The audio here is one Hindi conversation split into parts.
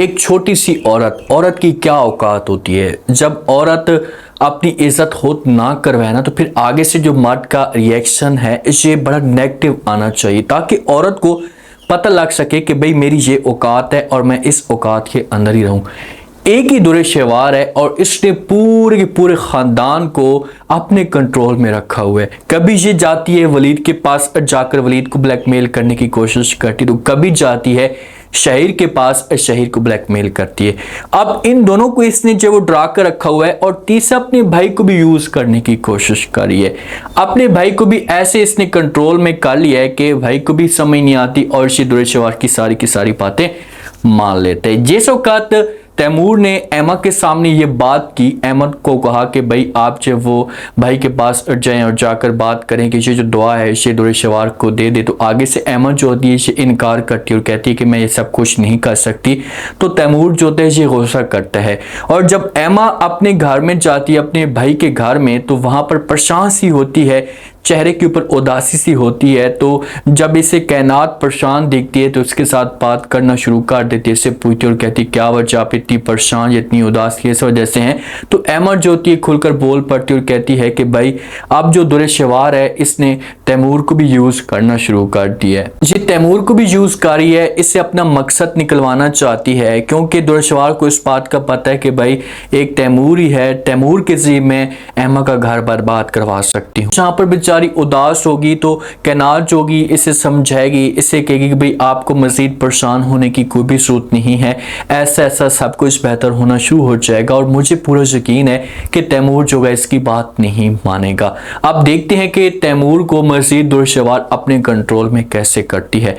एक छोटी सी औरत की क्या औकात होती है। जब औरत अपनी इज्जत होत ना करवाए ना, तो फिर आगे से जो मर्द का रिएक्शन है ये बड़ा नेगेटिव आना चाहिए, ताकि औरत को पता लग सके कि भाई मेरी ये औकात है और मैं इस औकात के अंदर ही रहूं। एक ही दुरेशवार है और इसने पूरे के पूरे खानदान को अपने कंट्रोल में रखा हुआ है। कभी ये जाती है वलीद के पास जाकर वलीद को ब्लैकमेल करने की कोशिश करती, तो कभी जाती है शहीर के पास, शहीर को ब्लैकमेल करती है। अब इन दोनों को इसने जो वो डरा कर रखा हुआ है, और तीसरा अपने भाई को भी यूज करने की कोशिश करी है। अपने भाई को भी ऐसे इसने कंट्रोल में कर लिया है कि भाई को भी समझ नहीं आती और इसी दुरेशवार की सारी बातें मान लेते हैं। जिस वक्त तैमूर ने एमा के सामने ये बात की, अहमद को कहा कि भाई आप जब वो भाई के पास जाएं और जाकर बात करें कि ये जो दुआ है इसे दुरेशवार को दे दे, तो आगे से अहमद जो होती है इसे इनकार करती है और कहती है कि मैं ये सब कुछ नहीं कर सकती। तो तैमूर जो होता है ये गुस्सा करता है, और जब एमा अपने घर में जाती है अपने भाई के घर में, तो वहां पर परेशान सी होती है, चेहरे के ऊपर उदासी सी होती है। तो जब इसे कायनात परेशान देखती है तो उसके साथ बात करना शुरू कर देती है, इससे पूछती है और कहती है क्या वजह आप इतनी परेशान, इतनी उदास किस वजह से हैं। तो अहमद जो होती है खुलकर बोल पड़ती है और कहती है कि भाई अब जो दुरेशवार है इसने तैमूर को भी यूज करना शुरू कर दिया है। ये तैमूर को भी यूज कर रही है, इससे अपना मकसद निकलवाना चाहती है, क्योंकि दुरेशवार को इस बात का पता है कि भाई एक तैमूर ही है, तैमूर के जरिए मैं अहमद का घर बर्बाद करवा सकती हूँ। जहाँ पर बेचारी उदास होगी तो कायनात जो होगी इसे समझाएगी, इसे कहेगी कि भाई आपको मजीद परेशान होने की कोई भी जरूरत नहीं है, ऐसा ऐसा सब कुछ बेहतर होना शुरू हो जाएगा, और मुझे पूरा यकीन है कि तैमूर जो है इसकी बात नहीं मानेगा। अब देखते हैं कि तैमूर को मजीद दुरेशवार अपने कंट्रोल में कैसे करती है।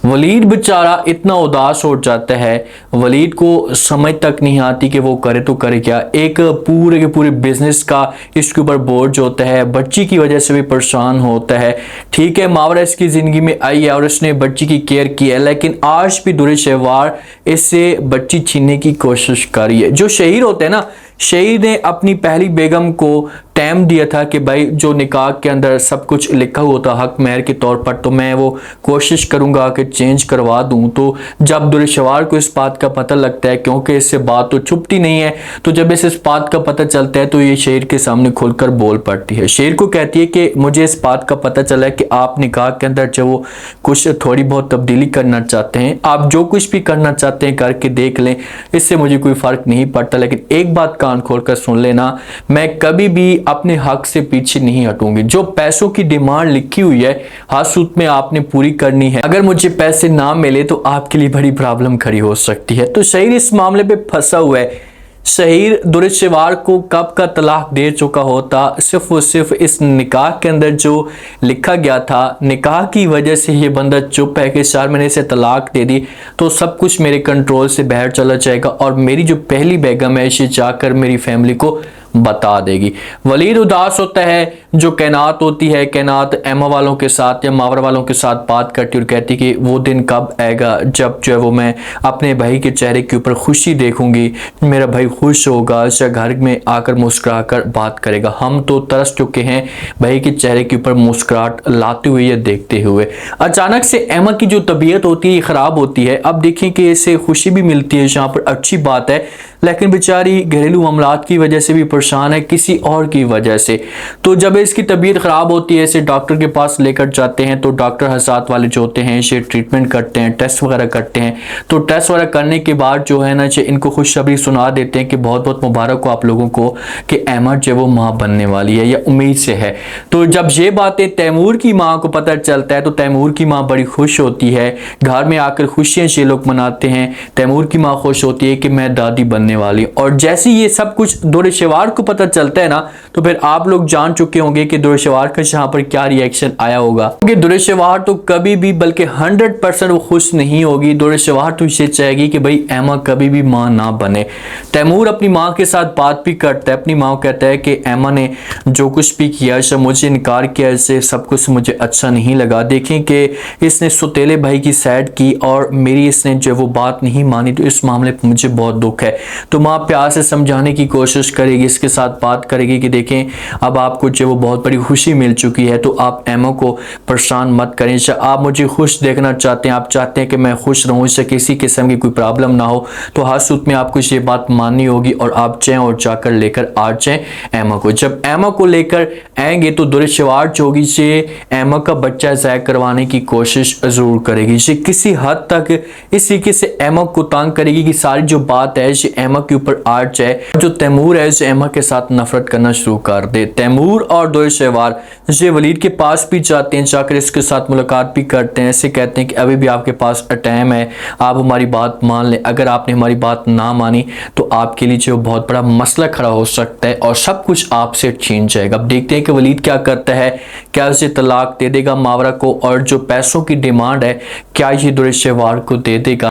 वलीद बेचारा इतना उदास हो जाता है, वलीद को समझ तक नहीं आती कि वो करे तो करे क्या। एक पूरे के पूरे बिजनेस का इसके ऊपर बोझ होता है, बच्ची की वजह से भी परेशान होता है। ठीक है, मावरा इसकी जिंदगी में आई है और उसने बच्ची की केयर की है, लेकिन आज भी दुरेशवार इससे बच्ची छीनने की कोशिश कर रही है। जो शहीर होते हैं ना, शहीर ने अपनी पहली बेगम को टाइम दिया था कि भाई जो निकाह के अंदर सब कुछ लिखा हुआ था हक महर के तौर पर, तो मैं वो कोशिश करूंगा कि चेंज करवा दूं। तो जब दुरेशवार को इस बात का पता लगता है, क्योंकि इससे बात तो छुपती नहीं है, तो जब इस बात का पता चलता है तो ये शेर के सामने खुलकर बोल पड़ती है। शेर को कहती है कि मुझे इस बात का पता चला है कि आप निकाह के अंदर जो वो कुछ थोड़ी बहुत तब्दीली करना चाहते हैं, आप जो कुछ भी करना चाहते हैं करके देख लें, इससे मुझे कोई फर्क नहीं पड़ता, लेकिन एक बात कान खोलकर सुन लेना, मैं कभी भी अपने हक से पीछे नहीं हटूंगी। जो पैसों की डिमांड लिखी हुई है हर सूरत में आपने पूरी करनी है। अगर मुझे पैसे ना मिले तो आपके लिए बड़ी प्रॉब्लम खड़ी हो सकती है। तो शहीर इस मामले पे फंसा हुआ है। शहीर दुरेशवार को कब का तलाक दे चुका होता, सिर्फ और सिर्फ इस निकाह के अंदर जो लिखा गया था, निकाह की वजह से ये बंदा चुप है कि 4 महीने से तलाक दे दी तो सब कुछ मेरे कंट्रोल से बाहर चला जाएगा, और मेरी जो पहली बेगम है इसे जाकर मेरी फैमिली को बता देगी। वलीद उदास होता है, जो कायनात होती है, कायनात एमा वालों के साथ या मावरा वालों के साथ बात करती और कहती कि वो दिन कब आएगा जब जो है वो मैं अपने भाई के चेहरे के ऊपर खुशी देखूंगी, मेरा भाई खुश होगा, उसे घर में आकर मुस्कुरा कर बात करेगा। हम तो तरस चुके हैं भाई के चेहरे के ऊपर मुस्कुराहट लाते हुए या देखते हुए। अचानक से एमा की जो तबीयत होती है खराब होती है। अब देखें कि इसे खुशी भी मिलती है, जहाँ पर अच्छी बात है, लेकिन बेचारी घरेलू मामलात की वजह से भी परेशान है, किसी और की वजह से। तो जब इसकी तबीयत खराब होती है, इसे डॉक्टर के पास लेकर जाते हैं, तो डॉक्टर हसात वाले जो होते हैं इसे ट्रीटमेंट करते हैं, टेस्ट वगैरह करते हैं। तो टेस्ट वगैरह करने के बाद जो है ना इनको खुशखबरी सुना देते हैं कि बहुत बहुत मुबारक हो आप लोगों को कि अहमद जो वो माँ बनने वाली है, या उम्मीद से है। तो जब ये बातें तैमूर की माँ को पता चलता है तो तैमूर की माँ बड़ी खुश होती है, घर में आकर खुशियां ये लोग मनाते हैं। तैमूर की माँ खुश होती है कि मैं दादी बनने वाली। और जैसे ये सब कुछ दुरेशवार को पता चलता है ना, तो फिर आप लोग जान चुके होंगे कि दुरेशवार का यहाँ पर क्या रिएक्शन आया होगा। क्योंकि दुरेशवार तो कभी भी, बल्कि 100% वो खुश नहीं होगी। दुरेशवार तो इसे चाहेगी कि भाई एमा कभी भी माँ ना बने। तैमूर अपनी माँ के साथ बात भी करता है, अपनी माँ को कहता है कि एमा ने जो कुछ भी किया, मुझे इनकार किया, इससे सब कुछ मुझे अच्छा नहीं लगा। देखें कि इसने सुतेले भाई की साइड की और मेरी इसने जो वो बात नहीं मानी, तो इस मामले पर मुझे बहुत दुख है। तो माँ प्यार से समझाने की कोशिश करेगी, इसके साथ बात करेगी कि देखें अब आपको जो वो बहुत बड़ी खुशी मिल चुकी है, तो आप एमा को परेशान मत करें। आप मुझे खुश देखना चाहते हैं, आप चाहते हैं कि मैं खुश रहूँ, इससे किसी किस्म की कोई प्रॉब्लम ना हो, तो हर सूरत में आपको ये बात माननी होगी और आप जाएँ और जाकर लेकर आ जाएँ एमा को। जब एमा को लेकर आएंगे तो दुरेशवार जो होगी ये एमा का बच्चा ज़ाया करवाने की कोशिश ज़रूर करेगी। ये किसी हद तक इस तरीके से एमा को तंग करेगी कि सारी जो बात है ये एमा के ऊपर आ जाए। जो तैमूर है ये एमा के साथ नफरत करना शुरू कर दे। तैमूर और दुरेशवार ये वलीद के पास भी जाते हैं, जाकर इसके साथ मुलाकात भी करते हैं। ऐसे कहते हैं कि अभी भी आपके पास टाइम है, आप हमारी बात मान लें। अगर आपने हमारी बात ना मानी तो आपके लिए जो बहुत बड़ा मसला खड़ा हो सकता है और सब कुछ आपसे छीन जाएगा। अब देखते हैं कि वलीद क्या करता है, क्या उसे तलाक दे देगा मावरा को, और जो पैसों की डिमांड है क्या ये दुरेशवार को दे देगा।